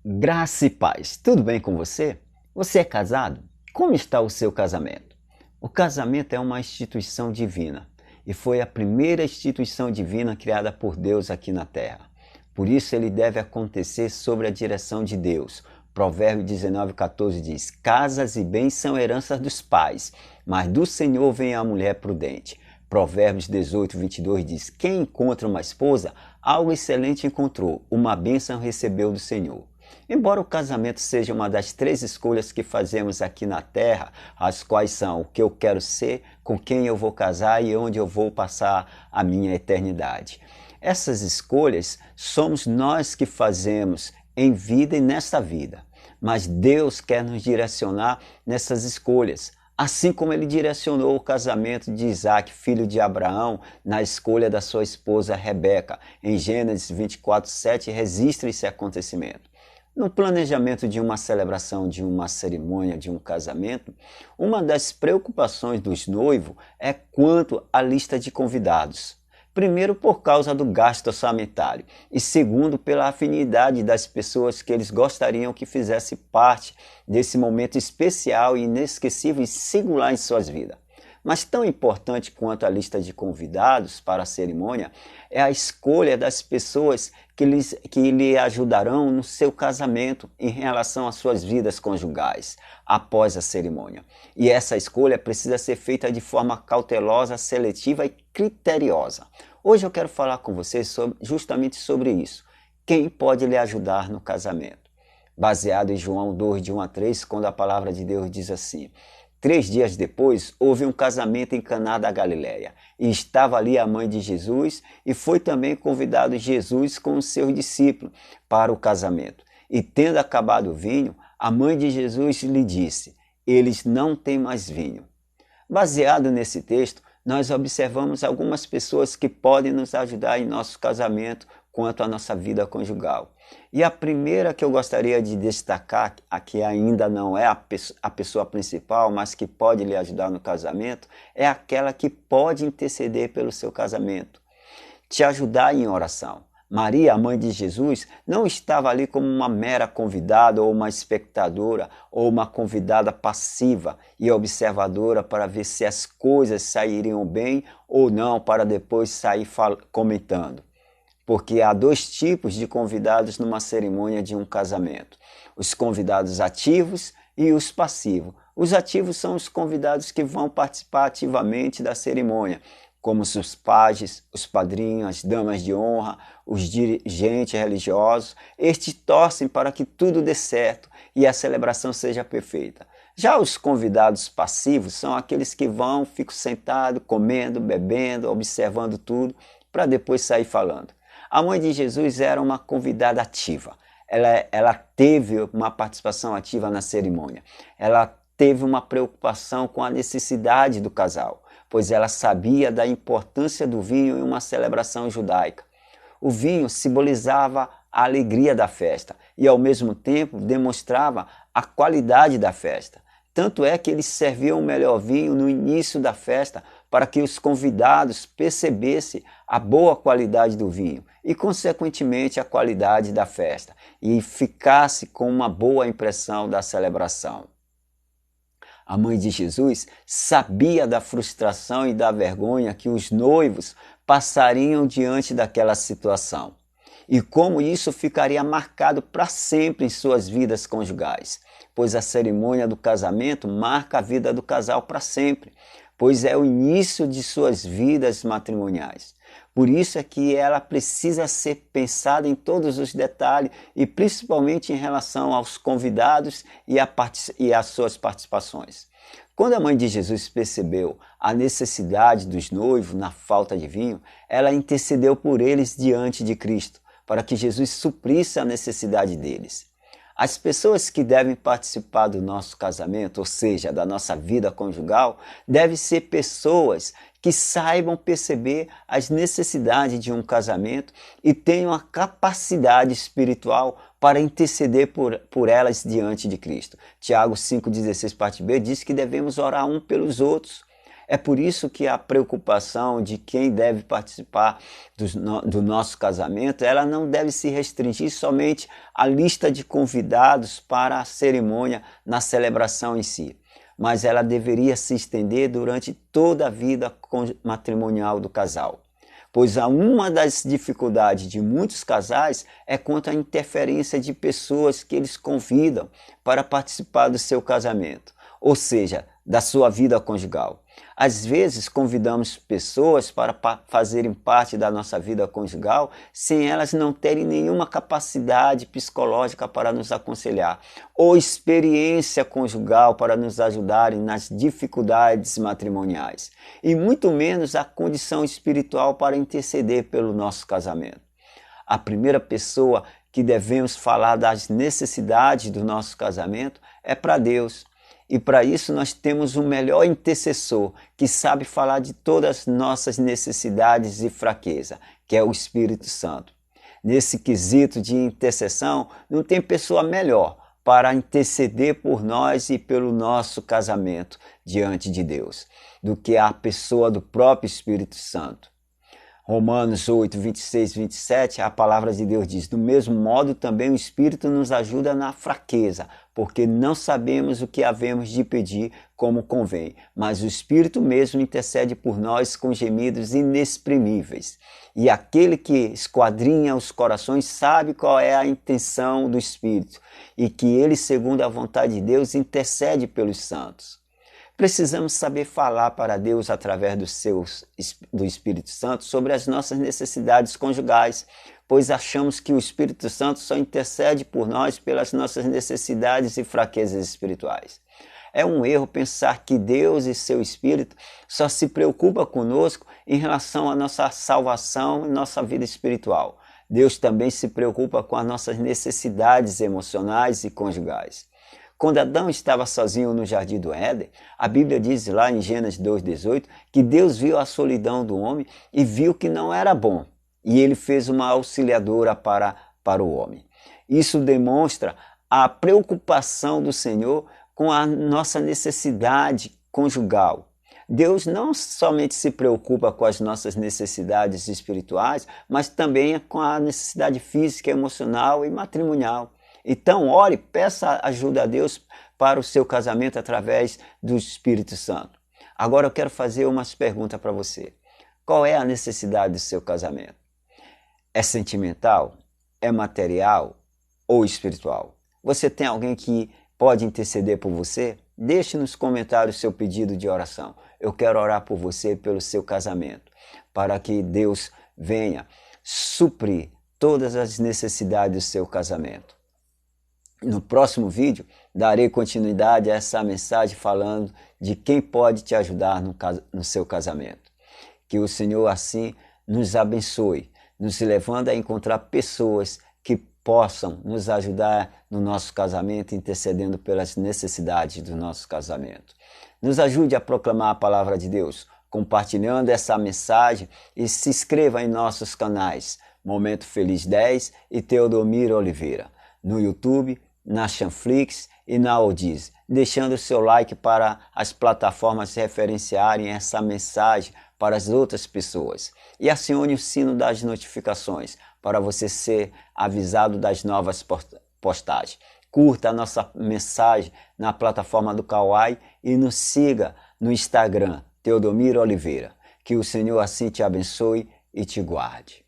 Graça e paz, tudo bem com você? Você é casado? Como está o seu casamento? O casamento é uma instituição divina e foi a primeira instituição divina criada por Deus aqui na terra. Por isso ele deve acontecer sob a direção de Deus. Provérbios 19:14 diz: Casas e bens são heranças dos pais, mas do Senhor vem a mulher prudente. Provérbios 18:22 diz: Quem encontra uma esposa, algo excelente encontrou, uma bênção recebeu do Senhor. Embora o casamento seja uma das três escolhas que fazemos aqui na Terra, as quais são o que eu quero ser, com quem eu vou casar e onde eu vou passar a minha eternidade. Essas escolhas somos nós que fazemos em vida e nesta vida, mas Deus quer nos direcionar nessas escolhas. Assim como ele direcionou o casamento de Isaac, filho de Abraão, na escolha da sua esposa Rebeca. Em Gênesis 24:7, registra esse acontecimento. No planejamento de uma celebração, de uma cerimônia, de um casamento, uma das preocupações dos noivos é quanto à lista de convidados. Primeiro, por causa do gasto orçamentário, e segundo, pela afinidade das pessoas que eles gostariam que fizesse parte desse momento especial, inesquecível e singular em suas vidas. Mas tão importante quanto a lista de convidados para a cerimônia é a escolha das pessoas que lhe ajudarão no seu casamento em relação às suas vidas conjugais após a cerimônia. E essa escolha precisa ser feita de forma cautelosa, seletiva e criteriosa. Hoje eu quero falar com você justamente sobre isso. Quem pode lhe ajudar no casamento? Baseado em João 2, de 1 a 3, quando a palavra de Deus diz assim: 3 dias depois, houve um casamento em Caná da Galileia, e estava ali a mãe de Jesus, e foi também convidado Jesus com os seus discípulos para o casamento. E tendo acabado o vinho, a mãe de Jesus lhe disse: Eles não têm mais vinho. Baseado nesse texto, nós observamos algumas pessoas que podem nos ajudar em nosso casamento quanto à nossa vida conjugal. E a primeira que eu gostaria de destacar, a que ainda não é a pessoa principal, mas que pode lhe ajudar no casamento, é aquela que pode interceder pelo seu casamento, te ajudar em oração. Maria, a mãe de Jesus, não estava ali como uma mera convidada ou uma espectadora ou uma convidada passiva e observadora para ver se as coisas sairiam bem ou não, para depois sair comentando. Porque há dois tipos de convidados numa cerimônia de um casamento: os convidados ativos e os passivos. Os ativos são os convidados que vão participar ativamente da cerimônia, como os pajes, os padrinhos, as damas de honra, os dirigentes religiosos. Estes torcem para que tudo dê certo e a celebração seja perfeita. Já os convidados passivos são aqueles que ficam sentados, comendo, bebendo, observando tudo, para depois sair falando. A mãe de Jesus era uma convidada ativa. Ela teve uma participação ativa na cerimônia. Ela teve uma preocupação com a necessidade do casal, pois ela sabia da importância do vinho em uma celebração judaica. O vinho simbolizava a alegria da festa e, ao mesmo tempo, demonstrava a qualidade da festa. Tanto é que eles serviam o melhor vinho no início da festa para que os convidados percebessem a boa qualidade do vinho e, consequentemente, a qualidade da festa e ficasse com uma boa impressão da celebração. A mãe de Jesus sabia da frustração e da vergonha que os noivos passariam diante daquela situação e como isso ficaria marcado para sempre em suas vidas conjugais, pois a cerimônia do casamento marca a vida do casal para sempre, pois é o início de suas vidas matrimoniais. Por isso é que ela precisa ser pensada em todos os detalhes e principalmente em relação aos convidados e às suas participações. Quando a mãe de Jesus percebeu a necessidade dos noivos na falta de vinho, ela intercedeu por eles diante de Cristo, para que Jesus suprisse a necessidade deles. As pessoas que devem participar do nosso casamento, ou seja, da nossa vida conjugal, devem ser pessoas que saibam perceber as necessidades de um casamento e tenham a capacidade espiritual para interceder por elas diante de Cristo. Tiago 5,16, parte B, diz que devemos orar um pelos outros. É por isso que a preocupação de quem deve participar do nosso casamento, ela não deve se restringir somente à lista de convidados para a cerimônia na celebração em si, mas ela deveria se estender durante toda a vida matrimonial do casal. Pois uma das dificuldades de muitos casais é quanto à interferência de pessoas que eles convidam para participar do seu casamento, ou seja, da sua vida conjugal. Às vezes convidamos pessoas para fazerem parte da nossa vida conjugal sem elas não terem nenhuma capacidade psicológica para nos aconselhar, ou experiência conjugal para nos ajudarem nas dificuldades matrimoniais, e muito menos a condição espiritual para interceder pelo nosso casamento. A primeira pessoa que devemos falar das necessidades do nosso casamento é para Deus. E para isso nós temos o melhor intercessor, que sabe falar de todas as nossas necessidades e fraqueza, que é o Espírito Santo. Nesse quesito de intercessão, não tem pessoa melhor para interceder por nós e pelo nosso casamento diante de Deus, do que a pessoa do próprio Espírito Santo. Romanos 8, 26, 27, a palavra de Deus diz: do mesmo modo também o Espírito nos ajuda na fraqueza, porque não sabemos o que havemos de pedir como convém, mas o Espírito mesmo intercede por nós com gemidos inexprimíveis. E aquele que esquadrinha os corações sabe qual é a intenção do Espírito, e que ele, segundo a vontade de Deus, intercede pelos santos. Precisamos saber falar para Deus através do Espírito Santo sobre as nossas necessidades conjugais, pois achamos que o Espírito Santo só intercede por nós pelas nossas necessidades e fraquezas espirituais. É um erro pensar que Deus e seu Espírito só se preocupam conosco em relação à nossa salvação e nossa vida espiritual. Deus também se preocupa com as nossas necessidades emocionais e conjugais. Quando Adão estava sozinho no jardim do Éden, a Bíblia diz lá em Gênesis 2,18 que Deus viu a solidão do homem e viu que não era bom, e ele fez uma auxiliadora para o homem. Isso demonstra a preocupação do Senhor com a nossa necessidade conjugal. Deus não somente se preocupa com as nossas necessidades espirituais, mas também com a necessidade física, emocional e matrimonial. Então, ore, peça ajuda a Deus para o seu casamento através do Espírito Santo. Agora eu quero fazer umas perguntas para você. Qual é a necessidade do seu casamento? É sentimental? É material? Ou espiritual? Você tem alguém que pode interceder por você? Deixe nos comentários seu pedido de oração. Eu quero orar por você, pelo seu casamento, para que Deus venha suprir todas as necessidades do seu casamento. No próximo vídeo, darei continuidade a essa mensagem falando de quem pode te ajudar no seu casamento. Que o Senhor assim nos abençoe, nos levando a encontrar pessoas que possam nos ajudar no nosso casamento, intercedendo pelas necessidades do nosso casamento. Nos ajude a proclamar a palavra de Deus, compartilhando essa mensagem, e se inscreva em nossos canais Momento Feliz 10 e Teodomiro Oliveira, no YouTube, na Chanflix e na Audiz, deixando o seu like para as plataformas referenciarem essa mensagem para as outras pessoas. E acione o sino das notificações para você ser avisado das novas postagens. Curta a nossa mensagem na plataforma do Kawai e nos siga no Instagram, Teodomiro Oliveira. Que o Senhor assim te abençoe e te guarde.